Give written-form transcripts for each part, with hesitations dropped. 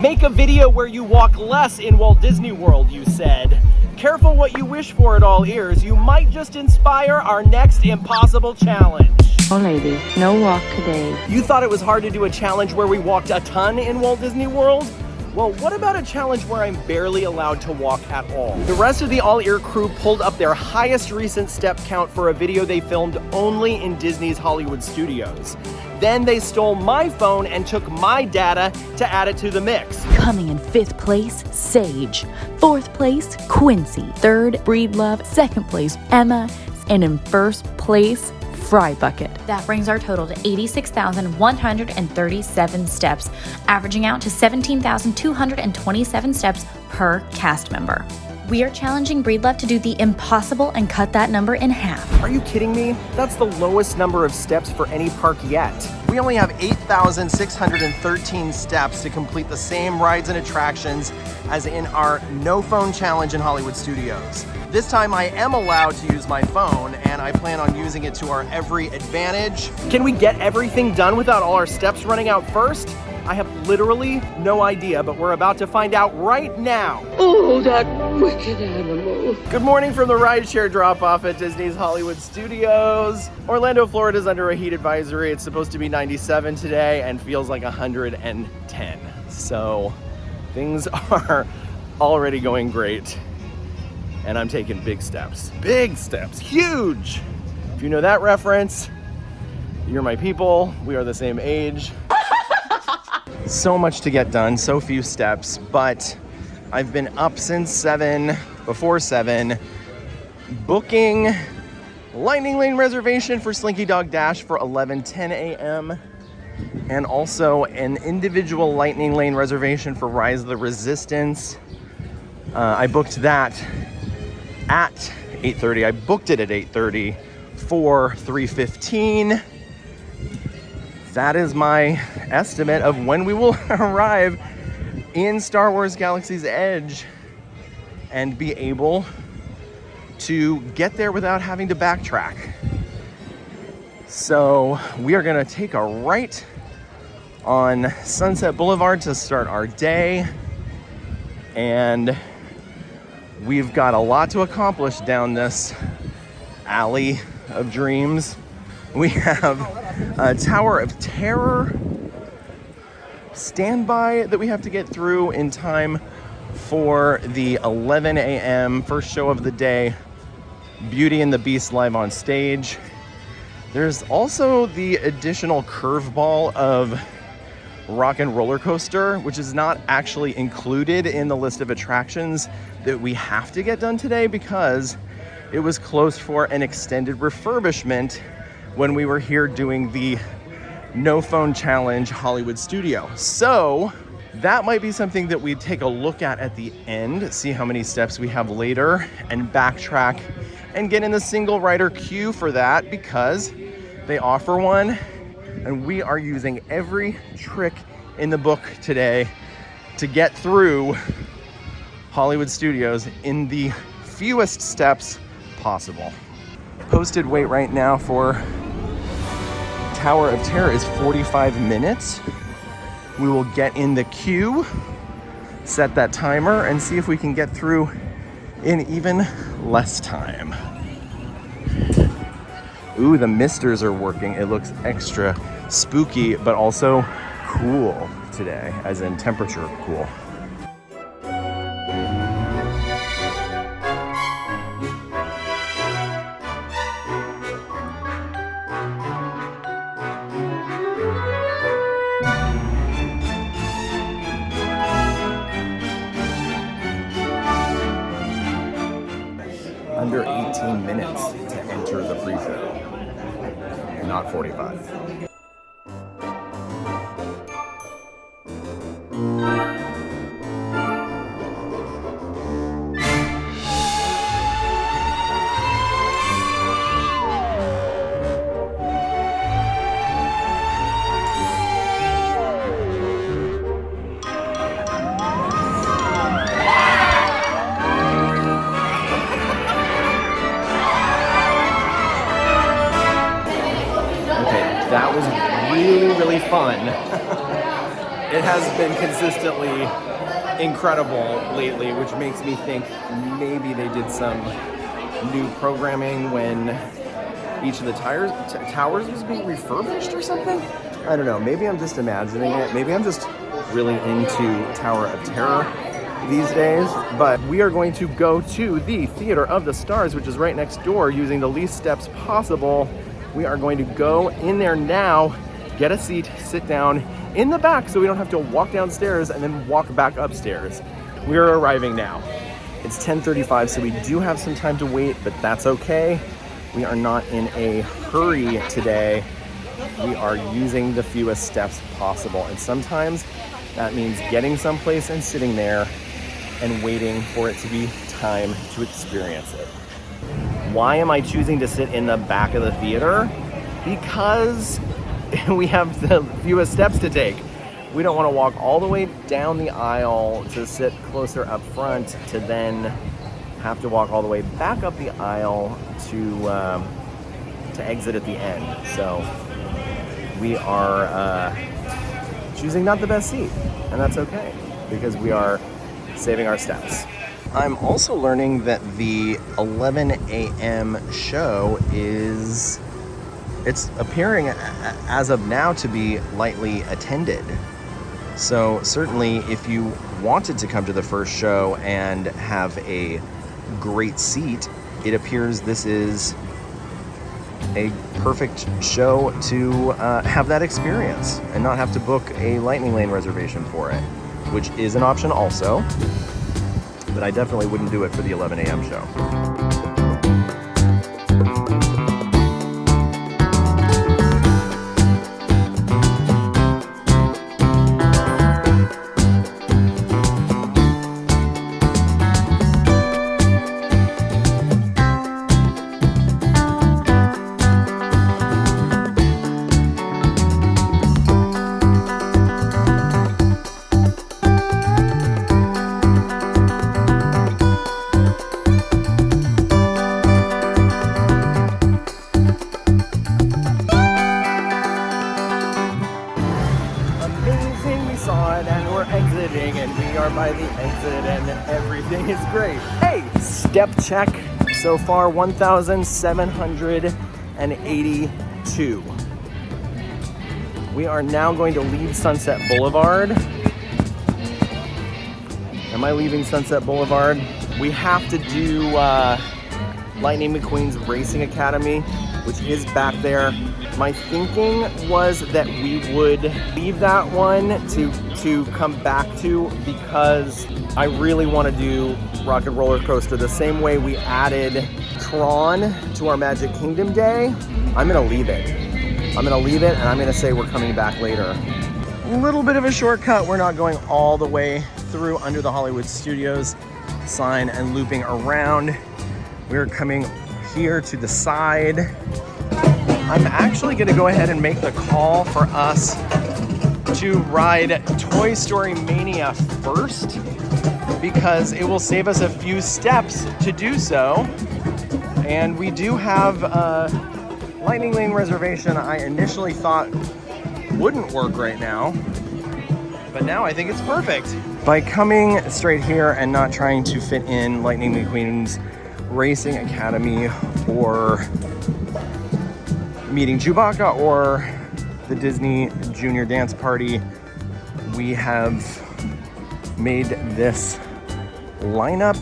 Make a video where you walk less in Walt Disney World, you said. Careful what you wish for at All Ears. You might just inspire our next impossible challenge. Oh lady, no walk today. You thought it was hard to do a challenge where we walked a ton in Walt Disney World? Well, what about a challenge where I'm barely allowed to walk at all? The rest of the All Ear crew pulled up their highest recent step count for a video they filmed only in Disney's Hollywood studios. Then they stole my phone and took my data to add it to the mix. Coming in 5th place, Sage. 4th place, Quincy. 3rd, Breedlove. 2nd place, Emma. And in 1st place, Fry Bucket. That brings our total to 86,137 steps, averaging out to 17,227 steps per cast member. We are challenging Breedlove to do the impossible and cut that number in half. Are you kidding me? That's the lowest number of steps for any park yet. We only have 8,613 steps to complete the same rides and attractions as in our no phone challenge in Hollywood Studios. This time I am allowed to use my phone and I plan on using it to our every advantage. Can we get everything done without all our steps running out first? I have literally no idea, but we're about to find out right now. Oh, that wicked animal. Good morning from the rideshare drop-off at Disney's Hollywood Studios. Orlando, Florida is under a heat advisory. It's supposed to be 97 today and feels like 110. So things are already going great. And I'm taking big steps, huge. If you know that reference, you're my people. We are the same age. So much to get done, so few steps, but I've been up since before 7, booking Lightning Lane reservation for Slinky Dog Dash for 11:10 a.m. and also an individual Lightning Lane reservation for Rise of the Resistance. I booked that at 8:30. I booked it at 8:30 for 3:15. That is my estimate of when we will arrive in Star Wars Galaxy's Edge and be able to get there without having to backtrack. So we are gonna take a right on Sunset Boulevard to start our day. And we've got a lot to accomplish down this alley of dreams. We have a Tower of Terror standby that we have to get through in time for the 11 a.m. first show of the day, Beauty and the Beast live on stage. There's also the additional curveball of Rock and Roller Coaster, which is not actually included in the list of attractions that we have to get done today because it was closed for an extended refurbishment when we were here doing the No Phone Challenge Hollywood Studio. So that might be something that we take a look at the end, see how many steps we have later, and backtrack and get in the single rider queue for that because they offer one, and we are using every trick in the book today to get through Hollywood Studios in the fewest steps possible. Posted wait right now for Tower of Terror is 45 minutes. We will get in the queue, set that timer, and see if we can get through in even less time. Ooh, the misters are working. It looks extra spooky, but also cool today, as in temperature cool. Under 18 minutes to enter the pre-show, not 45. That was really, really fun. it has been consistently incredible lately, which makes me think maybe they did some new programming when each of the towers was being refurbished or something. I don't know. Maybe I'm just imagining it. Maybe I'm just really into Tower of Terror these days. But we are going to go to the Theater of the Stars, which is right next door, using the least steps possible. We are going to go in there now, get a seat, sit down in the back so we don't have to walk downstairs and then walk back upstairs. We are arriving now. It's 10:35, so we do have some time to wait, but that's okay. We are not in a hurry today. We are using the fewest steps possible, and sometimes that means getting someplace and sitting there and waiting for it to be time to experience it. Why am I choosing to sit in the back of the theater? Because we have the fewest steps to take. We don't want to walk all the way down the aisle to sit closer up front to then have to walk all the way back up the aisle to exit at the end. So we are choosing not the best seat, and that's okay because we are saving our steps. I'm also learning that the 11 a.m. show it's appearing as of now to be lightly attended. So certainly if you wanted to come to the first show and have a great seat, it appears this is a perfect show to have that experience and not have to book a Lightning Lane reservation for it, which is an option also, but I definitely wouldn't do it for the 11 a.m. show. By the exit and everything is great. Hey, step check. So far 1,782. We are now going to leave Sunset Boulevard. Am I leaving Sunset Boulevard? We have to do Lightning McQueen's Racing Academy, which is back there. My thinking was that we would leave that one to come back to because I really want to do Rocket Roller Coaster the same way we added Tron to our Magic Kingdom day. I'm gonna leave it. And I'm gonna say we're coming back later. A little bit of a shortcut. We're not going all the way through under the Hollywood Studios sign and looping around. We're coming here to the side. I'm actually gonna go ahead and make the call for us to ride Toy Story Mania first because it will save us a few steps to do so. And we do have a Lightning Lane reservation I initially thought wouldn't work right now, but now I think it's perfect. By coming straight here and not trying to fit in Lightning McQueen's Racing Academy or Meeting Chewbacca or the Disney Junior Dance Party, we have made this lineup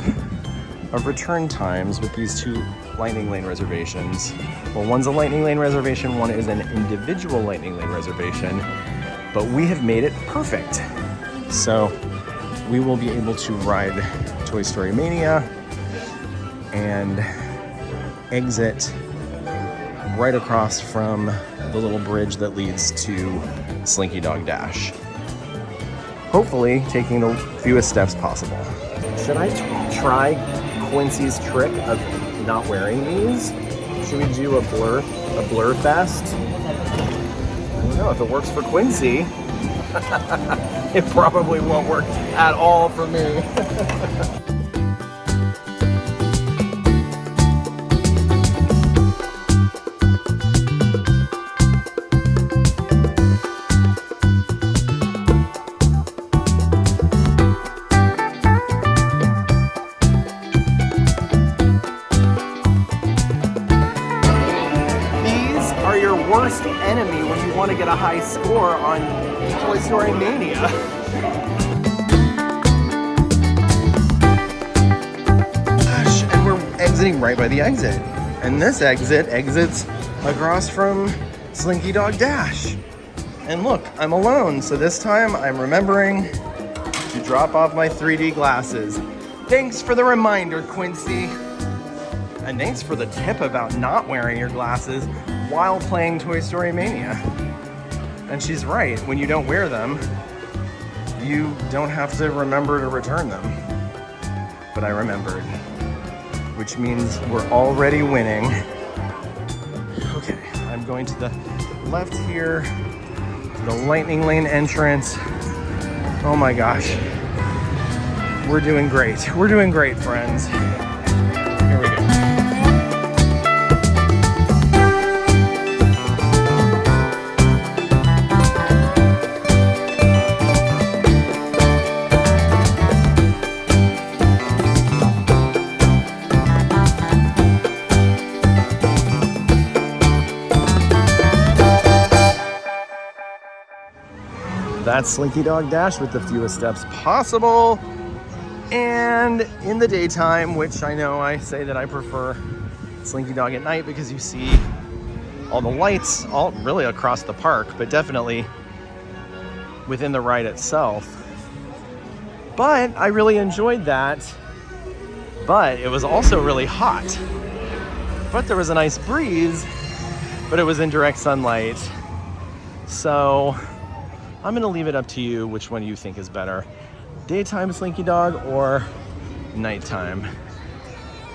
of return times with these two Lightning Lane reservations. Well, one's a Lightning Lane reservation, one is an individual Lightning Lane reservation, but we have made it perfect. So we will be able to ride Toy Story Mania and exit right across from the little bridge that leads to Slinky Dog Dash. Hopefully taking the fewest steps possible. Should I try Quincy's trick of not wearing these? Should we do a blur fest? I don't know, if it works for Quincy, it probably won't work at all for me. enemy when you want to get a high score on Toy Story Mania. Gosh, and we're exiting right by the exit. And this exit exits across from Slinky Dog Dash. And look, I'm alone, so this time I'm remembering to drop off my 3D glasses. Thanks for the reminder, Quincy. And thanks for the tip about not wearing your glasses while playing Toy Story Mania. And she's right, when you don't wear them, you don't have to remember to return them. But I remembered, which means we're already winning. Okay, I'm going to the left here, to the lightning lane entrance. Oh my gosh. We're doing great. We're doing great, friends. Here we go. That's Slinky Dog Dash with the fewest steps possible. And in the daytime, which I know I say that I prefer Slinky Dog at night because you see all the lights all really across the park, but definitely within the ride itself. But I really enjoyed that. But it was also really hot. But there was a nice breeze, but it was in direct sunlight. So I'm gonna leave it up to you which one you think is better. Daytime Slinky Dog or nighttime.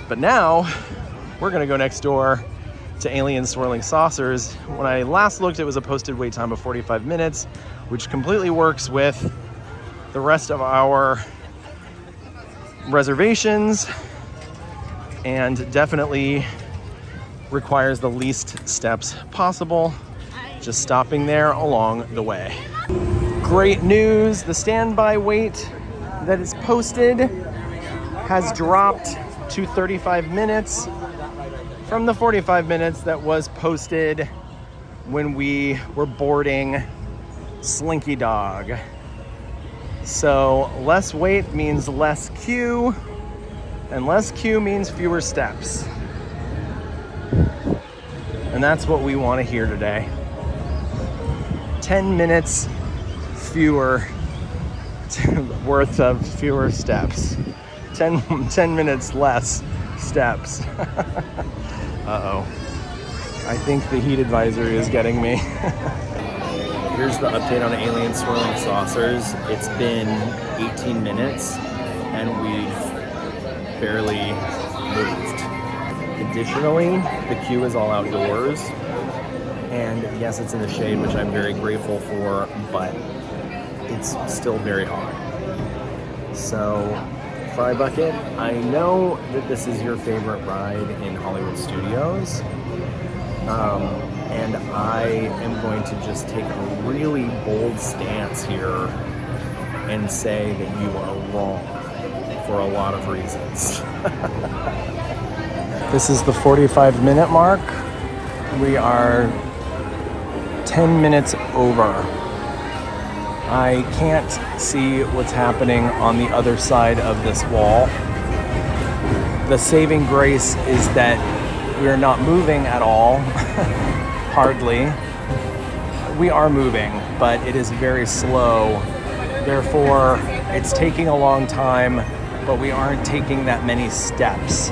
But now we're gonna go next door to Alien Swirling Saucers. When I last looked, it was a posted wait time of 45 minutes, which completely works with the rest of our reservations and definitely requires the least steps possible, just stopping there along the way. Great news, the standby wait that is posted has dropped to 35 minutes from the 45 minutes that was posted when we were boarding Slinky Dog. So less wait means less queue, and less queue means fewer steps. And that's what we want to hear today. 10 minutes fewer worth of fewer steps. 10 minutes less steps. Uh-oh. I think the heat advisory is getting me. Here's the update on Alien Swirling Saucers. It's been 18 minutes and we've barely moved. Additionally, the queue is all outdoors. And yes, it's in the shade, which I'm very grateful for, but it's still very hot. So, Fry Bucket, I know that this is your favorite ride in Hollywood Studios. And I am going to just take a really bold stance here and say that you are wrong for a lot of reasons. This is the 45-minute mark. We are 10 minutes over. I can't see what's happening on the other side of this wall. The saving grace is that we're not moving at all, hardly. We are moving, but it is very slow. Therefore, it's taking a long time, but we aren't taking that many steps.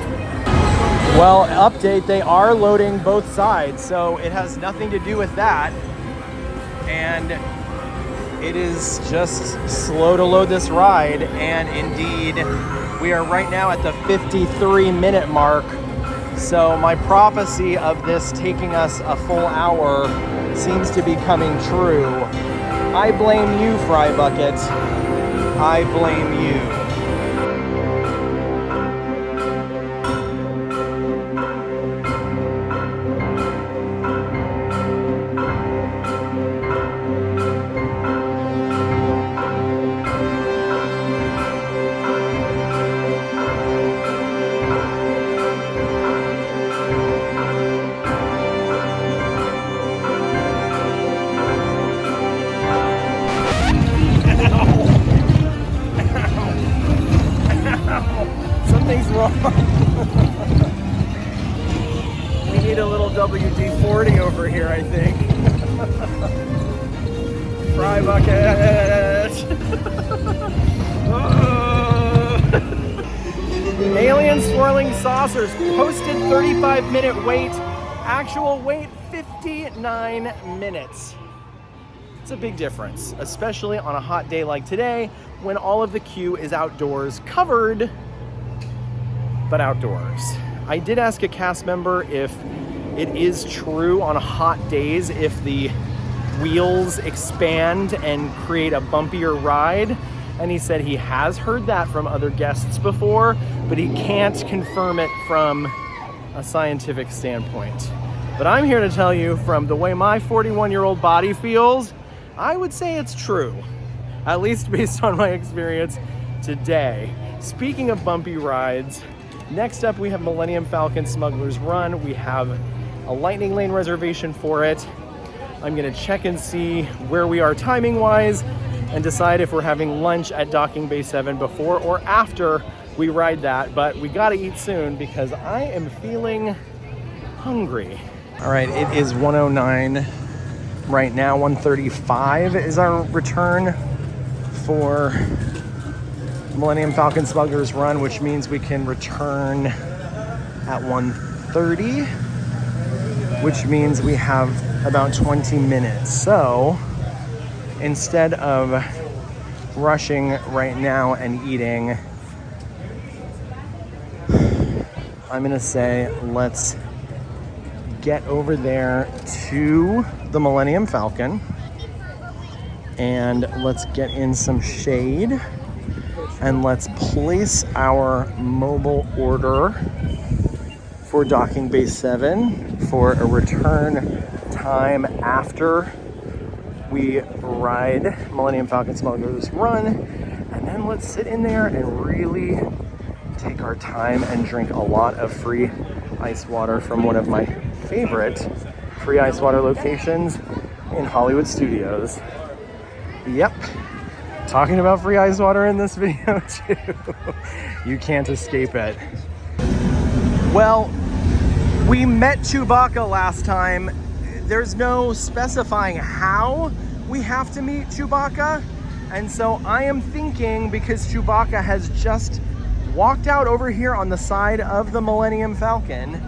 Well, update, they are loading both sides, so it has nothing to do with that. And it is just slow to load this ride, and indeed, we are right now at the 53-minute mark. So my prophecy of this taking us a full hour seems to be coming true. I blame you, Fry Bucket. I blame you. We need a little WD-40 over here, I think. Fry bucket. Alien swirling saucers. Posted 35-minute wait. Actual wait 59 minutes. It's a big difference, especially on a hot day like today when all of the queue is outdoors, covered, but outdoors. I did ask a cast member if it is true on hot days if the wheels expand and create a bumpier ride, and he said he has heard that from other guests before, but he can't confirm it from a scientific standpoint. But I'm here to tell you, from the way my 41-year-old body feels, I would say it's true, at least based on my experience today. Speaking of bumpy rides, next up we have Millennium Falcon Smuggler's Run. We have a lightning lane reservation for it. I'm gonna check and see where we are timing wise and decide if we're having lunch at Docking Bay 7 before or after we ride that, but we gotta eat soon because I am feeling hungry. All right, it is 1:09 right now. 1:35 is our return for Millennium Falcon Smuggler's Run, which means we can return at 1:30, which means we have about 20 minutes. So instead of rushing right now and eating, I'm gonna say let's get over there to the Millennium Falcon and let's get in some shade and let's place our mobile order for Docking Bay 7 for a return time after we ride Millennium Falcon Smuggler's Run, and then let's sit in there and really take our time and drink a lot of free ice water from one of my favorite free ice water locations in Hollywood Studios. Yep, talking about free ice water in this video too. You can't escape it. Well, we met Chewbacca last time. There's no specifying how we have to meet Chewbacca, and so I am thinking, because Chewbacca has just walked out over here on the side of the Millennium Falcon,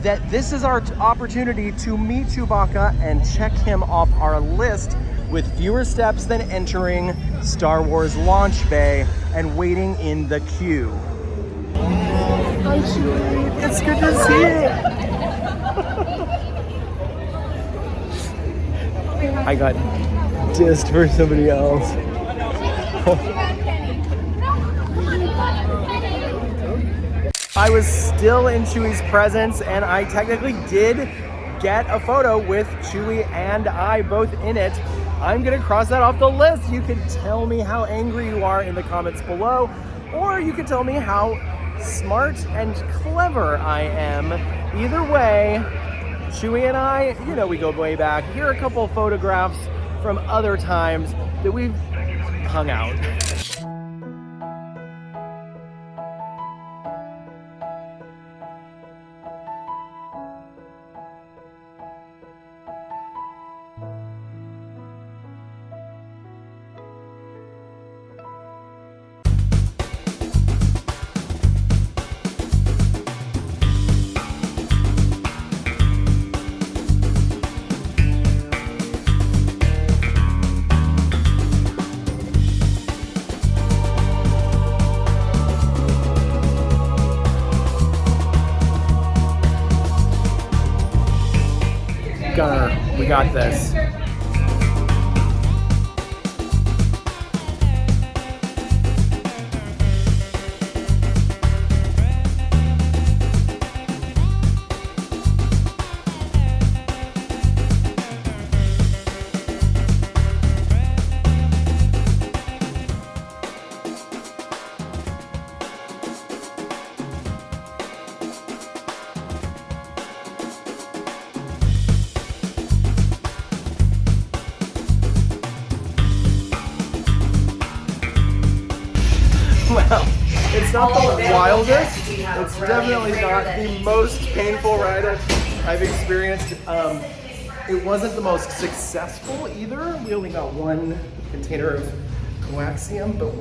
that this is our opportunity to meet Chewbacca and check him off our list with fewer steps than entering Star Wars Launch Bay and waiting in the queue. Hi, Chewie. It's good to see you. I got dissed for somebody else. I was still in Chewie's presence, and I technically did get a photo with Chewie and I both in it. I'm gonna cross that off the list. You can tell me how angry you are in the comments below, or you can tell me how smart and clever I am. Either way, Chewie and I, you know, we go way back. Here are a couple of photographs from other times that we've hung out. Gunner, we got this. Well, It's not the wildest. It's definitely not the most painful ride I've experienced. It wasn't the most successful either. We only got one container of coaxium, but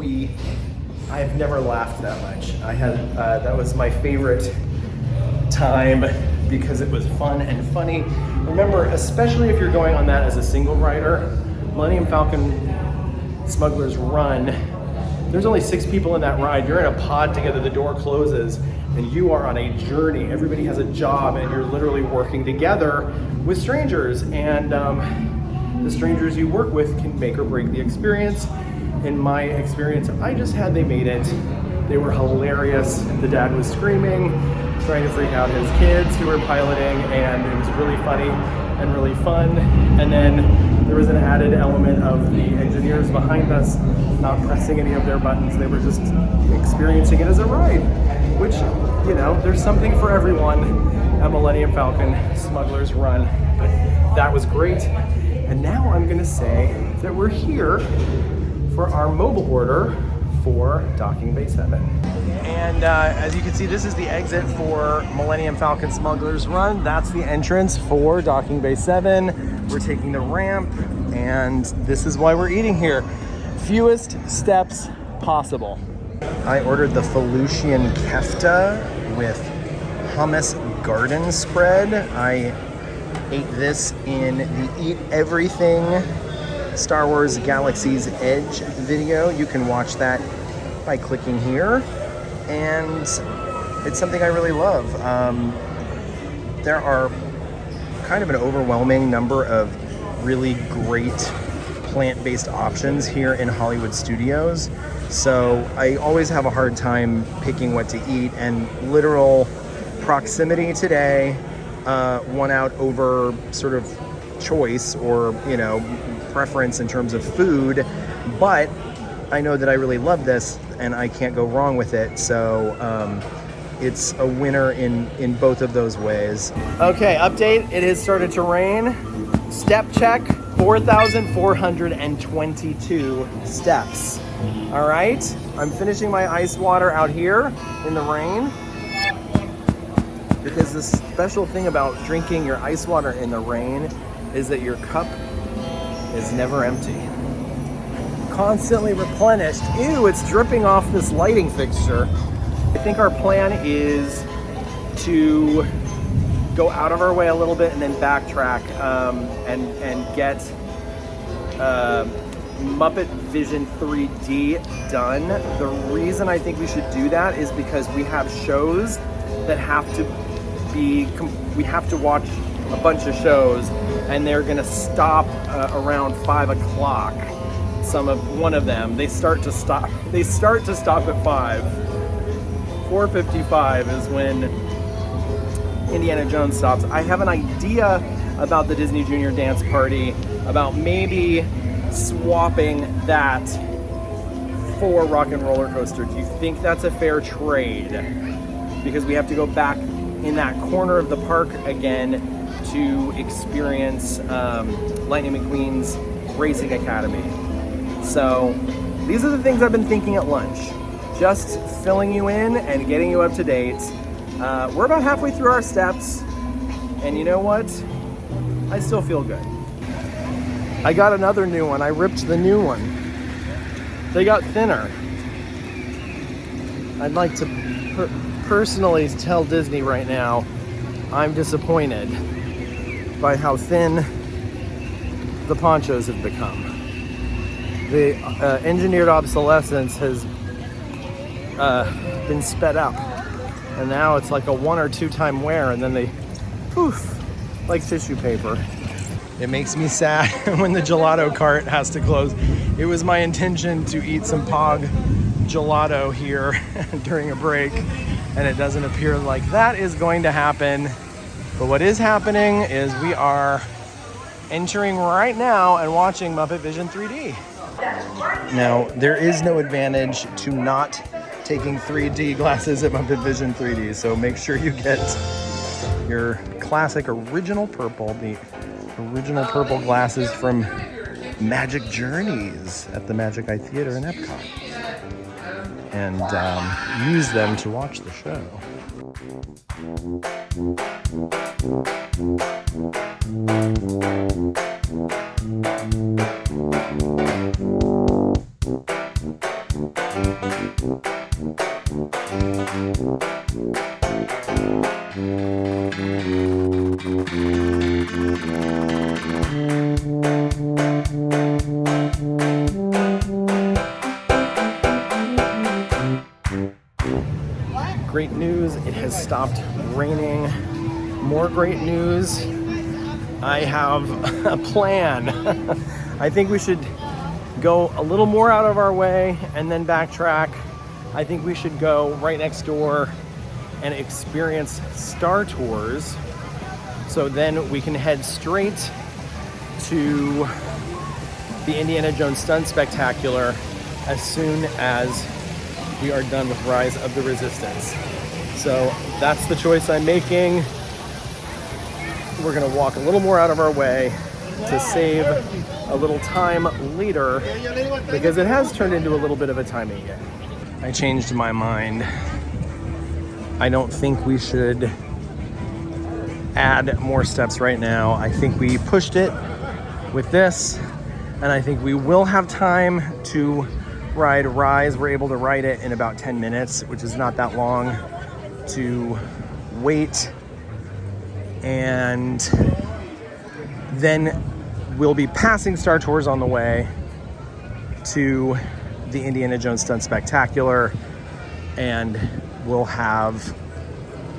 I have never laughed that much. That was my favorite time because it was fun and funny. Remember, especially if you're going on that as a single rider, Millennium Falcon Smuggler's Run, there's only 6 people in that ride. You're in a pod together, the door closes, and you are on a journey. Everybody has a job, and you're literally working together with strangers. And the strangers you work with can make or break the experience. In my experience I just had, they made it. They were hilarious. The dad was screaming, trying to freak out his kids who were piloting, and it was really funny and really fun. And then there was an added element of the engineers behind us not pressing any of their buttons. They were just experiencing it as a ride, which, you know, there's something for everyone at Millennium Falcon Smuggler's Run. But that was great. And now I'm gonna say that we're here for our mobile order for Docking Bay 7. And as you can see, this is the exit for Millennium Falcon Smuggler's Run. That's the entrance for Docking Bay 7. We're taking the ramp, and this is why we're eating here. Fewest steps possible. I ordered the Felucian kefta with hummus garden spread. I ate this in the Eat Everything Star Wars Galaxy's Edge video. You can watch that by clicking here, and it's something I really love. There are kind of an overwhelming number of really great plant-based options here in Hollywood Studios, so I always have a hard time picking what to eat, and literal proximity today won out over sort of choice or, you know, preference in terms of food, but I know that I really love this and I can't go wrong with it, so it's a winner in both of those ways. Okay, update, it has started to rain. Step check, 4,422 steps. All right, I'm finishing my ice water out here in the rain, because the special thing about drinking your ice water in the rain is that your cup is never empty. Constantly replenished. Ew, it's dripping off this lighting fixture. I think our plan is to go out of our way a little bit and then backtrack and get Muppet Vision 3D done. The reason I think we should do that is because we have shows that we have to watch a bunch of shows, and they're gonna stop around 5 o'clock. One of them, they start to stop at 5. 4:55 is when Indiana Jones stops. I have an idea about the Disney Junior Dance Party, about maybe swapping that for Rock and Roller Coaster. Do you think that's a fair trade? Because we have to go back in that corner of the park again to experience Lightning McQueen's Racing Academy. So these are the things I've been thinking at lunch. Just filling you in and getting you up to date. We're about halfway through our steps, and you know what? I still feel good. I got another new one. I ripped the new one. They got thinner. I'd like to personally tell Disney right now, I'm disappointed by how thin the ponchos have become. The engineered obsolescence has been sped up, and now it's like a 1 or 2 time wear, and then they poof like tissue paper. It makes me sad when the gelato cart has to close. It was my intention to eat some Pog gelato here during a break, and it doesn't appear like that is going to happen. But what is happening is we are entering right now and watching Muppet Vision 3D. Now, there is no advantage to not taking 3D glasses at Muppet Vision 3D, so make sure you get your classic original purple, the original purple glasses from Magic Journeys at the Magic Eye Theater in Epcot. and use them to watch the show. Great news, it has stopped raining. More great news, I have a plan. I think we should go a little more out of our way and then backtrack. I think we should go right next door and experience Star Tours. So then we can head straight to the Indiana Jones Stunt Spectacular as soon as we are done with Rise of the Resistance. So that's the choice I'm making. We're gonna walk a little more out of our way to save a little time later because it has turned into a little bit of a timing game. I changed my mind. I don't think we should add more steps right now. I think we pushed it with this, and I think we will have time to ride Rise. We're able to ride it in about 10 minutes, which is not that long to wait. And then we'll be passing Star Tours on the way to the Indiana Jones Stunt Spectacular, and we'll have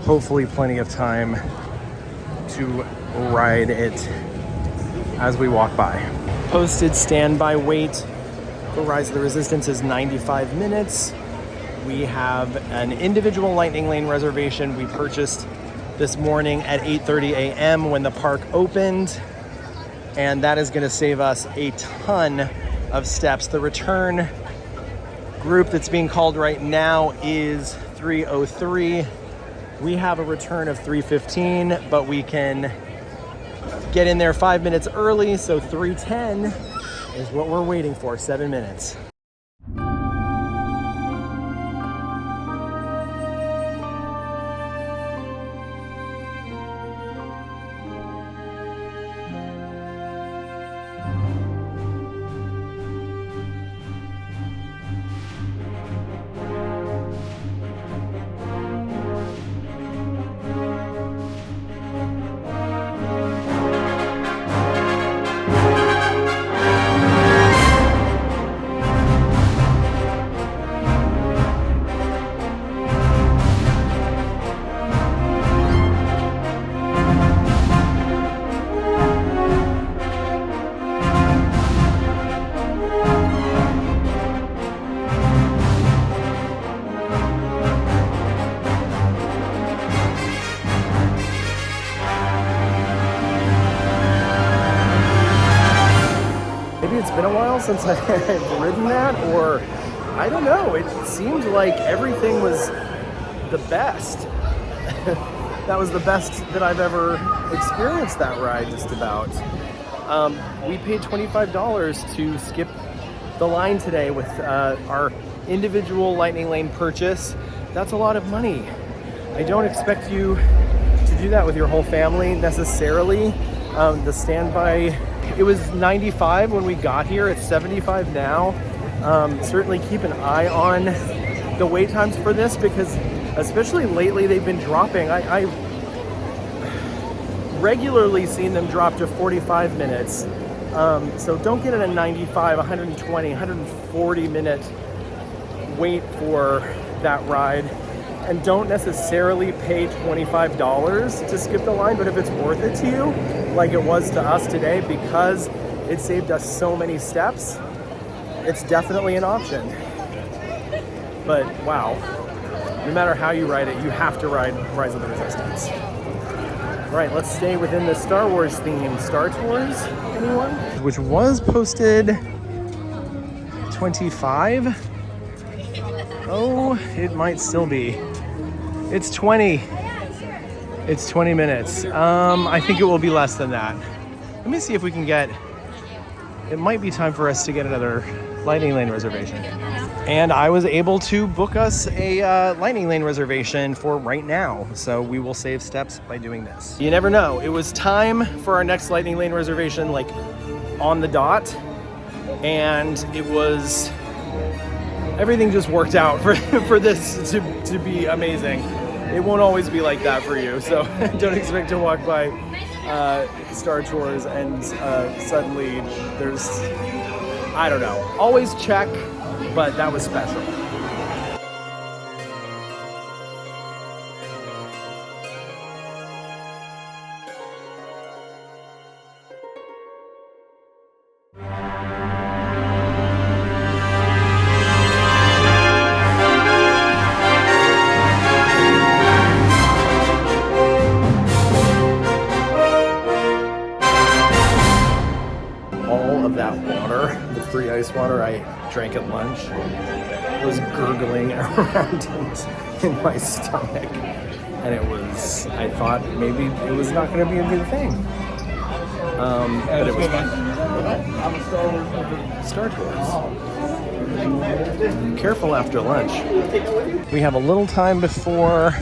hopefully plenty of time to ride it as we walk by. Posted standby wait for Rise of the Resistance is 95 minutes. We have an individual Lightning Lane reservation we purchased this morning at 8:30 a.m. when the park opened, and that is going to save us a ton of steps. The return group that's being called right now is 3:03. We have a return of 3:15, but we can get in there 5 minutes early, so 3:10 is what we're waiting for, 7 minutes. It's been a while since I've ridden that, or I don't know, it seemed like everything was the best. That was the best that I've ever experienced that ride, just about. We paid $25 to skip the line today with our individual Lightning Lane purchase. That's a lot of money. I don't expect you to do that with your whole family necessarily. The standby, it was 95 when we got here. It's 75 now. Certainly keep an eye on the wait times for this, because especially lately they've been dropping. I regularly seen them drop to 45 minutes. So don't get in a 95, 120, 140 minute wait for that ride. And don't necessarily pay $25 to skip the line, but if it's worth it to you, like it was to us today, because it saved us so many steps, it's definitely an option. But wow, no matter how you ride it, you have to ride Rise of the Resistance. All right, let's stay within the Star Wars theme. Star Tours, anyone? Which was posted 25. Oh, it might still be. It's 20. It's 20 minutes. I think it will be less than that. Let me see if we can get, it might be time for us to get another Lightning Lane reservation. And I was able to book us a lightning lane reservation for right now. So we will save steps by doing this. You never know. It was time for our next lightning lane reservation, like on the dot. And it was, everything just worked out for this to be amazing. It won't always be like that for you. So don't expect to walk by Star Tours and suddenly there's, I don't know. Always check. But that was special. All of that water, the free ice water I drank at lunch, was gurgling around in my stomach, and it was, I thought maybe it was not going to be a good thing, but it was fun. Star Tours. Careful after lunch. We have a little time before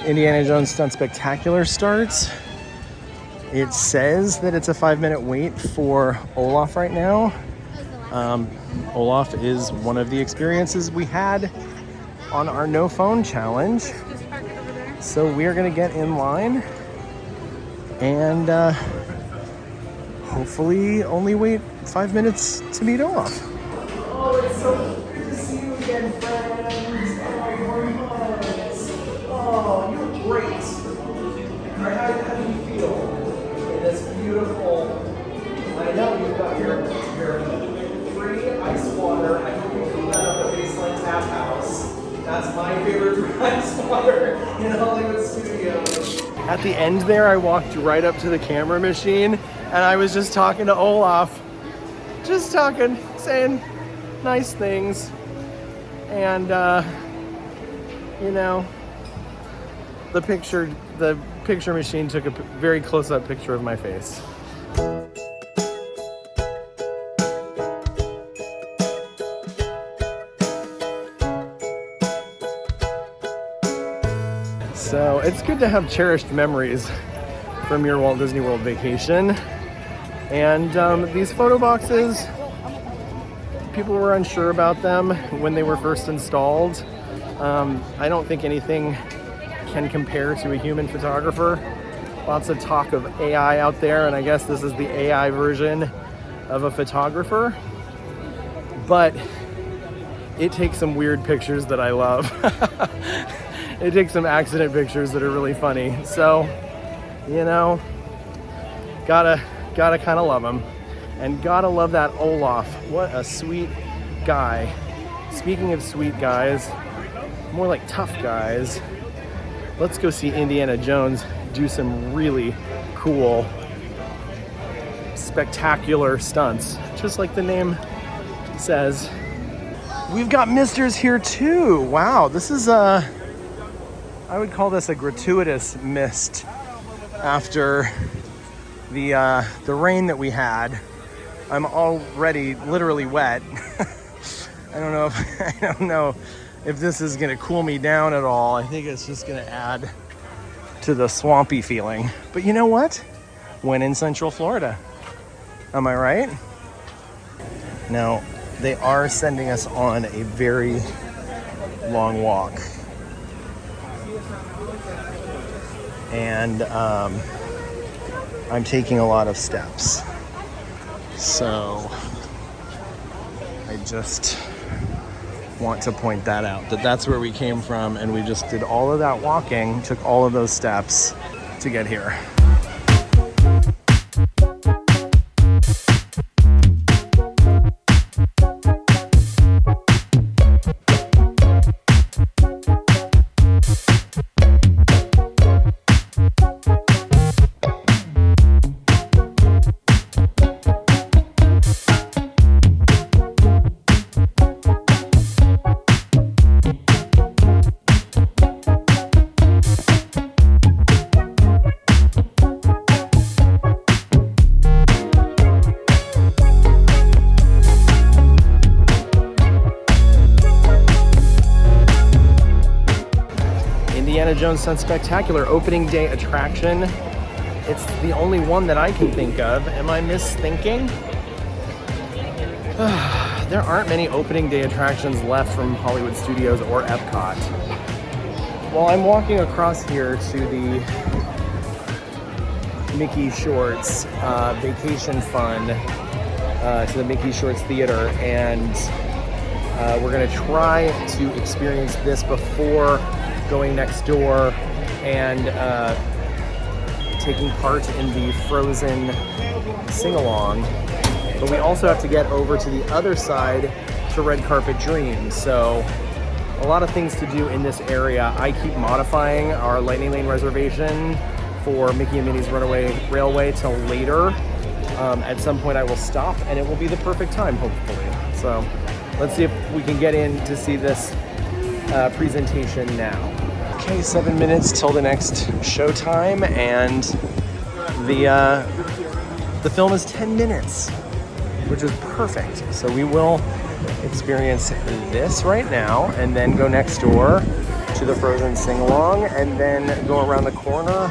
Indiana Jones Stunt Spectacular starts. It says that it's a 5-minute wait for Olaf right now. Olaf is one of the experiences we had on our no phone challenge. So we are going to get in line and hopefully only wait 5 minutes to meet Olaf. Oh, it's so good to see you again, friends. Oh, you're great. How do you feel in this beautiful, I know you've got your free ice water. I hope you fill that up at Baseline Tap House. That's my favorite ice water in Hollywood Studios. At the end there, I walked right up to the camera machine and I was just talking to Olaf. Just talking, saying nice things. And, you know, the picture machine took a very close-up picture of my face. So it's good to have cherished memories from your Walt Disney World vacation. And these photo boxes, people were unsure about them when they were first installed. I don't think anything can compare to a human photographer. Lots of talk of AI out there, and I guess this is the AI version of a photographer. But it takes some weird pictures that I love. It takes some accident pictures that are really funny. So, you know, gotta kind of love him. And gotta love that Olaf. What a sweet guy. Speaking of sweet guys, more like tough guys, let's go see Indiana Jones do some really cool, spectacular stunts, just like the name says. We've got misters here too. Wow, this is I would call this a gratuitous mist after the rain that we had. I'm already literally wet. I don't know if this is gonna cool me down at all. I think it's just gonna add to the swampy feeling. But you know what? When in Central Florida. Am I right? Now, they are sending us on a very long walk. And I'm taking a lot of steps. So I just want to point that out, that that's where we came from, and we just did all of that walking, took all of those steps to get here. Indiana Jones Sun Spectacular opening day attraction. It's the only one that I can think of. Am I misthinking? There aren't many opening day attractions left from Hollywood Studios or Epcot. Well, I'm walking across here to the Mickey Shorts Vacation Fund, to the Mickey Shorts Theater, and we're gonna try to experience this before going next door and taking part in the Frozen sing-along. But we also have to get over to the other side to Red Carpet Dreams. So a lot of things to do in this area. I keep modifying our Lightning Lane reservation for Mickey and Minnie's Runaway Railway till later. At some point I will stop and it will be the perfect time, hopefully. So let's see if we can get in to see this presentation now. Okay, 7 minutes till the next showtime, and the film is 10 minutes, which is perfect. So we will experience this right now and then go next door to the Frozen sing-along and then go around the corner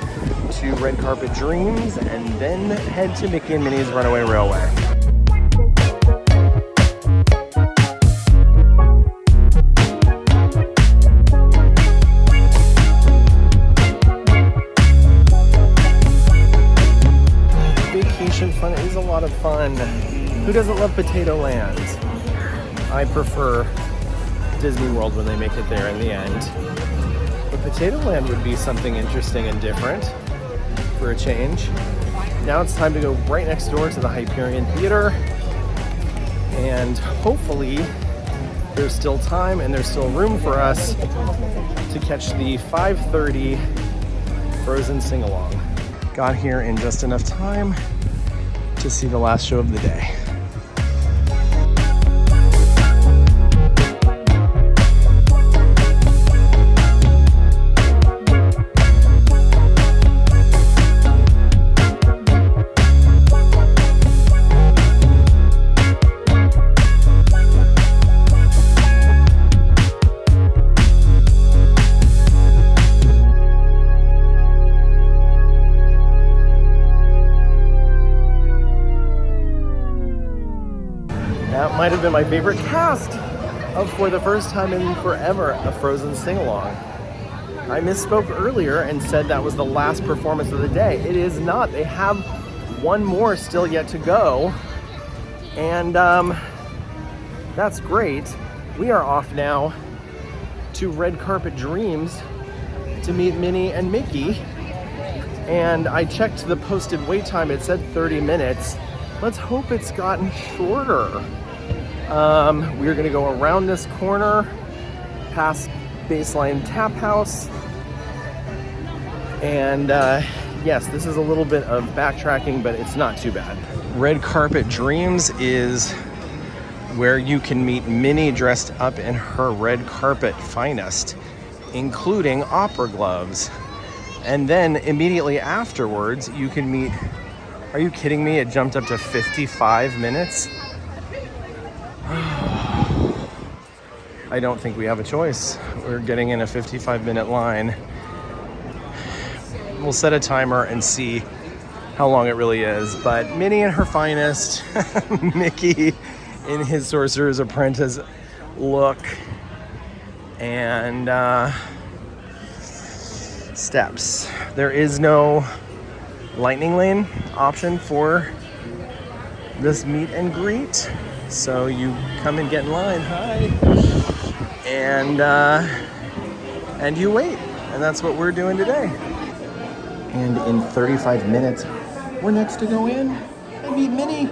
to Red Carpet Dreams and then head to Mickey and Minnie's Runaway Railway. Vacation Fun is a lot of fun. Who doesn't love Potato Land? I prefer Disney World when they make it there in the end. But Potato Land would be something interesting and different for a change. Now it's time to go right next door to the Hyperion Theater, and hopefully there's still time and there's still room for us to catch the 5:30 Frozen sing-along. Got here in just enough time to see the last show of the day. That might have been my favorite cast of For the First Time in Forever, a Frozen sing-along. I misspoke earlier and said that was the last performance of the day. It is not. They have one more still yet to go, and that's great. We are off now to Red Carpet Dreams to meet Minnie and Mickey, and I checked the posted wait time. It said 30 minutes. Let's hope it's gotten shorter. We're gonna go around this corner, past Baseline Tap House, and yes, this is a little bit of backtracking, but it's not too bad. Red Carpet Dreams is where you can meet Minnie dressed up in her red carpet finest, including opera gloves. And then immediately afterwards, you can meet, are you kidding me? It jumped up to 55 minutes. I don't think we have a choice. We're getting in a 55-minute line. We'll set a timer and see how long it really is. But Minnie in her finest, Mickey in his Sorcerer's Apprentice look, and steps. There is no Lightning Lane option for this meet and greet, so you come and get in line. Hi. And you wait, and that's what we're doing today. And in 35 minutes, we're next to go in and meet Minnie.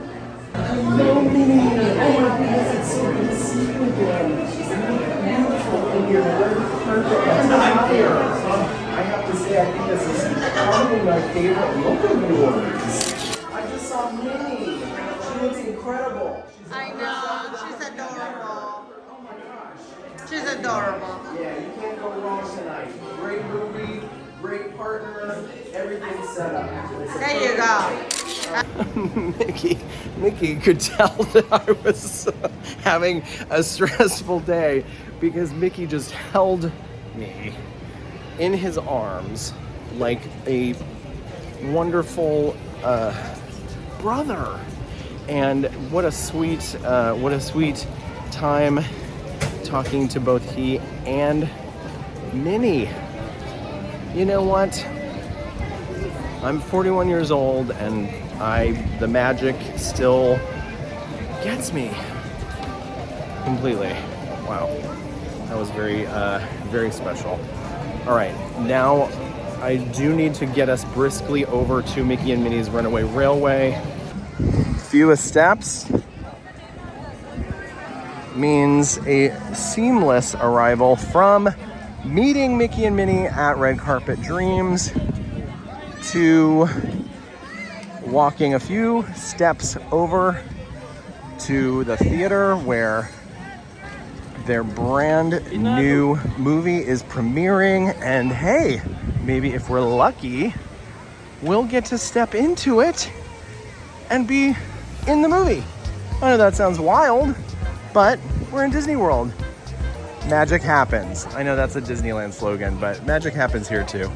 Hello, Minnie. Oh my goodness, it's so good to see you again. She's beautiful in your red carpet attire. I have to say, I think this is probably my favorite look of yours. I just saw Minnie. She looks incredible. I know, she's adorable. Oh my gosh. She's adorable. Yeah, you can't go wrong tonight. Great movie, great partner, everything's set up. There you go. Mickey could tell that I was having a stressful day because Mickey just held me in his arms like a wonderful brother. And what a sweet time talking to both he and Minnie. You know what? I'm 41 years old and the magic still gets me completely. Wow. That was very, very special. All right, now I do need to get us briskly over to Mickey and Minnie's Runaway Railway. Fewest steps means a seamless arrival from meeting Mickey and Minnie at Red Carpet Dreams to walking a few steps over to the theater where their brand new movie is premiering, and hey, maybe if we're lucky, we'll get to step into it and be in the movie. I know that sounds wild, but we're in Disney World. Magic happens. I know that's a Disneyland slogan, but magic happens here too.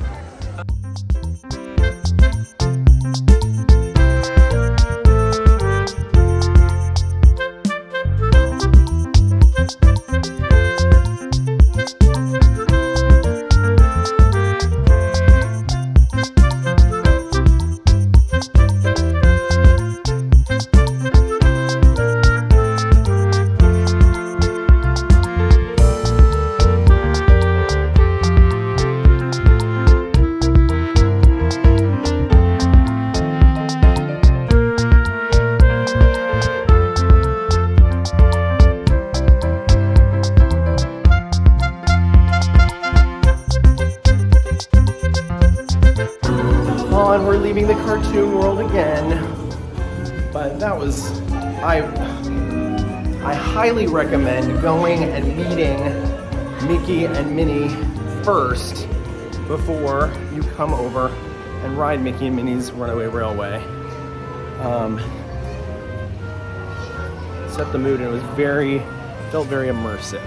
And we're leaving the cartoon world again, but that was, I highly recommend going and meeting Mickey and Minnie first before you come over and ride Mickey and Minnie's Runaway Railway. Set the mood, and it was felt very immersive.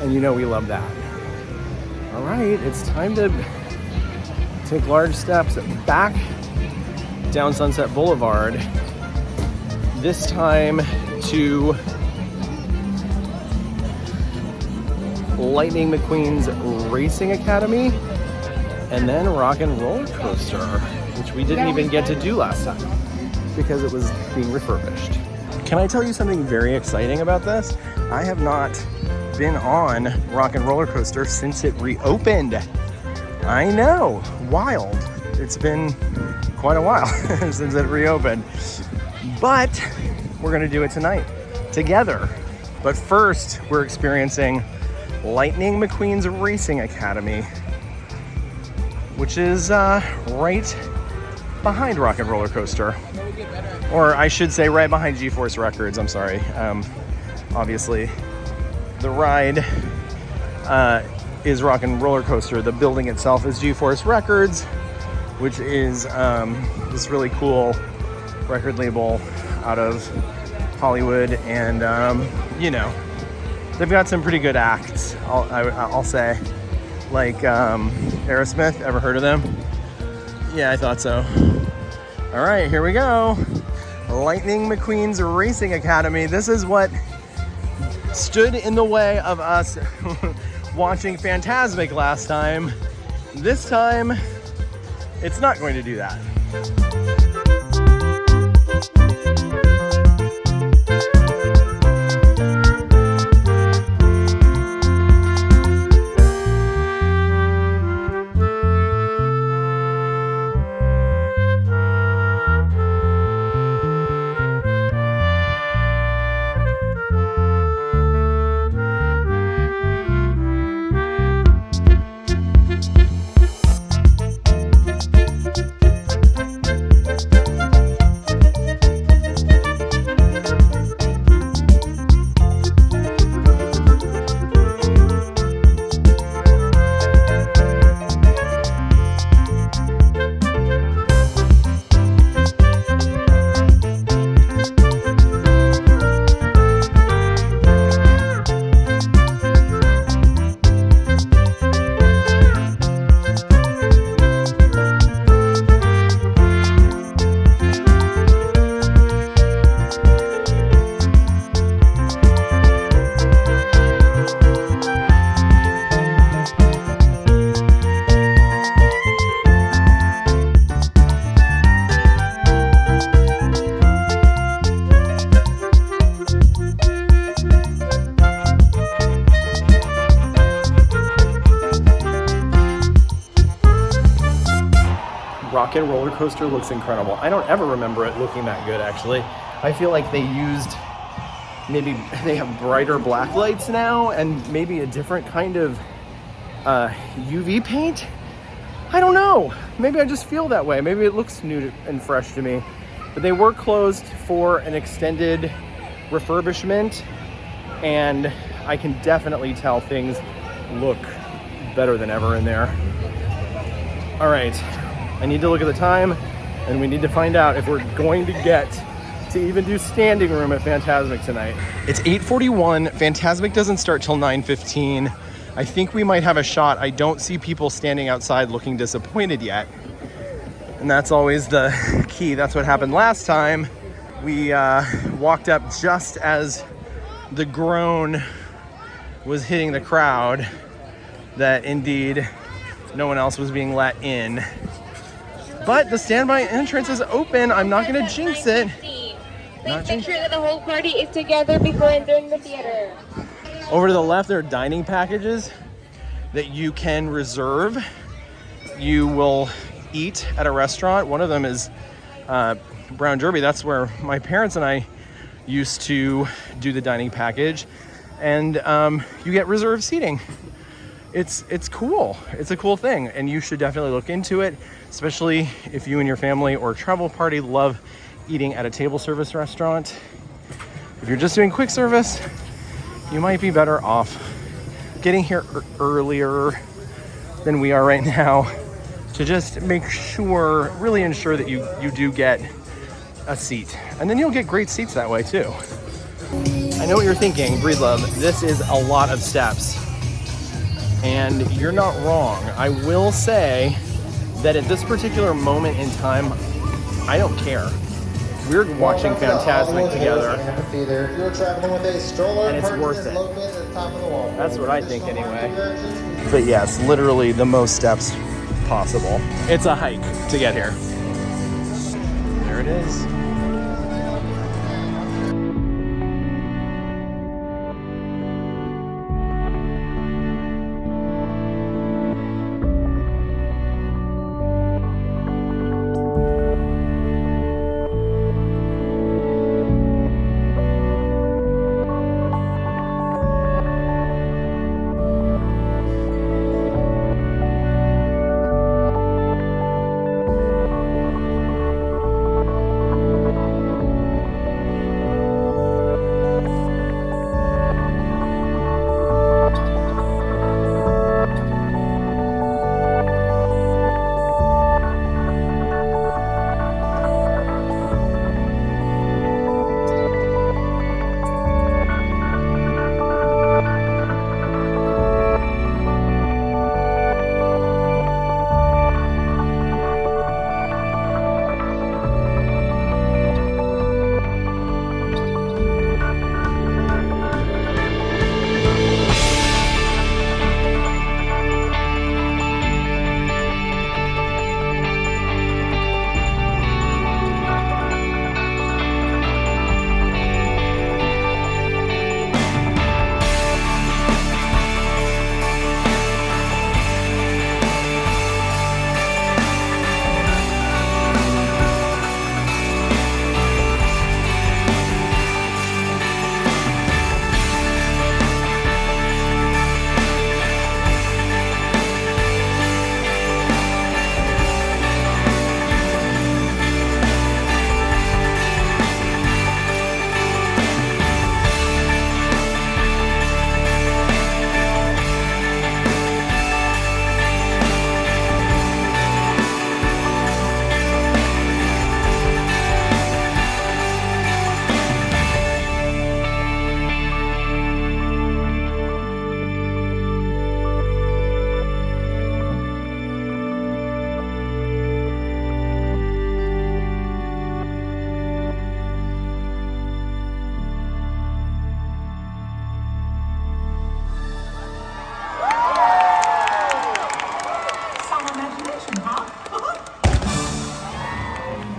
And you know we love that. All right, it's time to take large steps back down Sunset Boulevard, this time to Lightning McQueen's Racing Academy, and then Rock and Roller Coaster, which we didn't even get to do last time because it was being refurbished. Can I tell you something very exciting about this? I have not been on Rock and Roller Coaster since it reopened. I know, wild. It's been quite a while since it reopened. But we're gonna do it tonight together. But first, we're experiencing Lightning McQueen's Racing Academy, which is right behind Rock and Roller Coaster. Or I should say right behind G-Force Records, I'm sorry. Obviously, the ride is Rock and Roller Coaster. The building itself is G-Force Records, which is this really cool record label out of Hollywood. And, you know, they've got some pretty good acts, I'll say. Like Aerosmith, ever heard of them? Yeah, I thought so. All right, here we go. Lightning McQueen's Racing Academy. This is what stood in the way of us watching Fantasmic last time. This time, it's not going to do that. Rockin' roller coaster looks incredible. I don't ever remember it looking that good, actually. I feel like they used, maybe they have brighter black lights now and maybe a different kind of UV paint. I don't know. Maybe I just feel that way. Maybe it looks new and fresh to me. But they were closed for an extended refurbishment, and I can definitely tell things look better than ever in there. All right, I need to look at the time, and we need to find out if we're going to get to even do standing room at Fantasmic tonight. It's 8:41. Fantasmic doesn't start till 9:15. I think we might have a shot. I don't see people standing outside looking disappointed yet. And that's always the key. That's what happened last time. We walked up just as the groan was hitting the crowd that indeed no one else was being let in. But the standby entrance is open. I'm not gonna jinx it. Please make sure that the whole party is together before entering the theater. Over to the left, there are dining packages that you can reserve. You will eat at a restaurant. One of them is Brown Derby. That's where my parents and I used to do the dining package. And you get reserved seating. It's cool. It's a cool thing, and you should definitely look into it, especially if you and your family or travel party love eating at a table service restaurant. If you're just doing quick service, you might be better off getting here earlier than we are right now to just make sure, really ensure that you do get a seat. And then you'll get great seats that way too. I know what you're thinking, Breedlove, this is a lot of steps. And you're not wrong. I will say that at this particular moment in time, I don't care. We're watching Fantasmic together, and it's worth it. That's what I think anyway. But yes, literally the most steps possible. It's a hike to get here. There it is.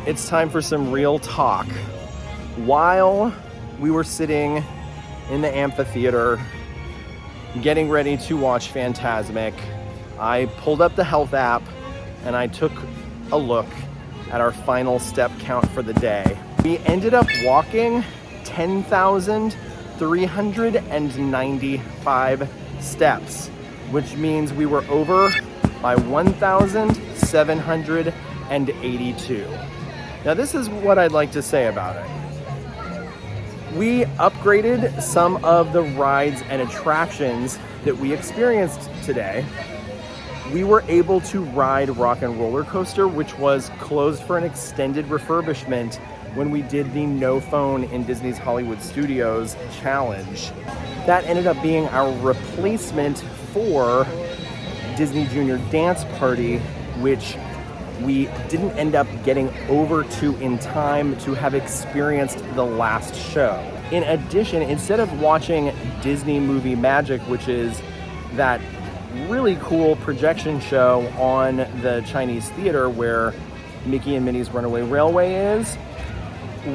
It's time for some real talk. While we were sitting in the amphitheater getting ready to watch Fantasmic, I pulled up the health app and I took a look at our final step count for the day. We ended up walking 10,395 steps, which means we were over by 1,782. Now this is what I'd like to say about it. We upgraded some of the rides and attractions that we experienced today. We were able to ride Rock and Roller Coaster, which was closed for an extended refurbishment when we did the No Phone in Disney's Hollywood Studios challenge. That ended up being our replacement for Disney Junior Dance Party, which we didn't end up getting over to in time to have experienced the last show. In addition, instead of watching Disney Movie Magic, which is that really cool projection show on the Chinese theater where Mickey and Minnie's Runaway Railway is,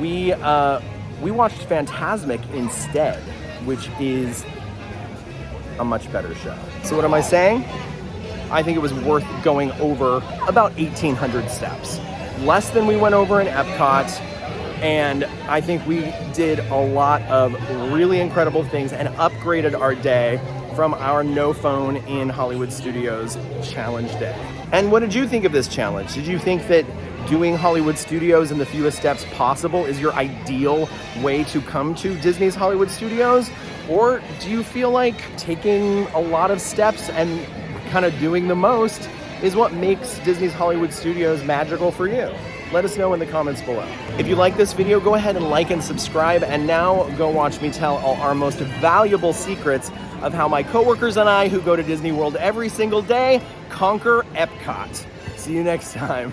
we watched Fantasmic instead, which is a much better show. So what am I saying? I think it was worth going over about 1,800 steps. Less than we went over in Epcot, and I think we did a lot of really incredible things and upgraded our day from our No Phone in Hollywood Studios challenge day. And what did you think of this challenge? Did you think that doing Hollywood Studios in the fewest steps possible is your ideal way to come to Disney's Hollywood Studios? Or do you feel like taking a lot of steps and kind of doing the most is what makes Disney's Hollywood Studios magical for you? Let us know in the comments below. If you like this video, go ahead and like and subscribe, and now go watch me tell all our most valuable secrets of how my coworkers and I, who go to Disney World every single day, conquer Epcot. See you next time.